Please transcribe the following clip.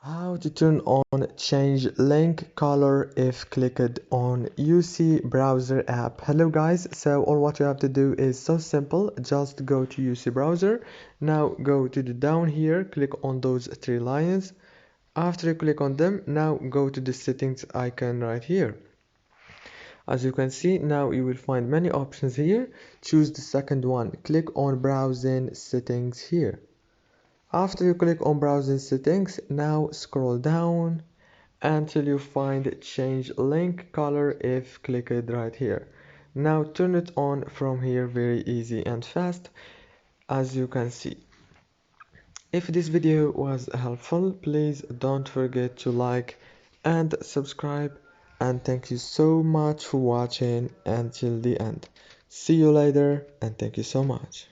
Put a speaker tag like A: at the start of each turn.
A: How to turn on change link color if clicked on UC browser app. Hello guys, so all what you have to do is so simple. Just go to UC browser. Now go to the down here, click on those three lines. After you click on them, now go to the settings icon right here. As you can see, now you will find many options here. Choose the second one, click on browsing settings here. After you click on browsing settings, now scroll down until you find change link color if clicked right here. Now turn it on from here, very easy and fast, as you can see. If this video was helpful, please don't forget to like and subscribe, and thank you so much for watching until the end. See you later and thank you so much.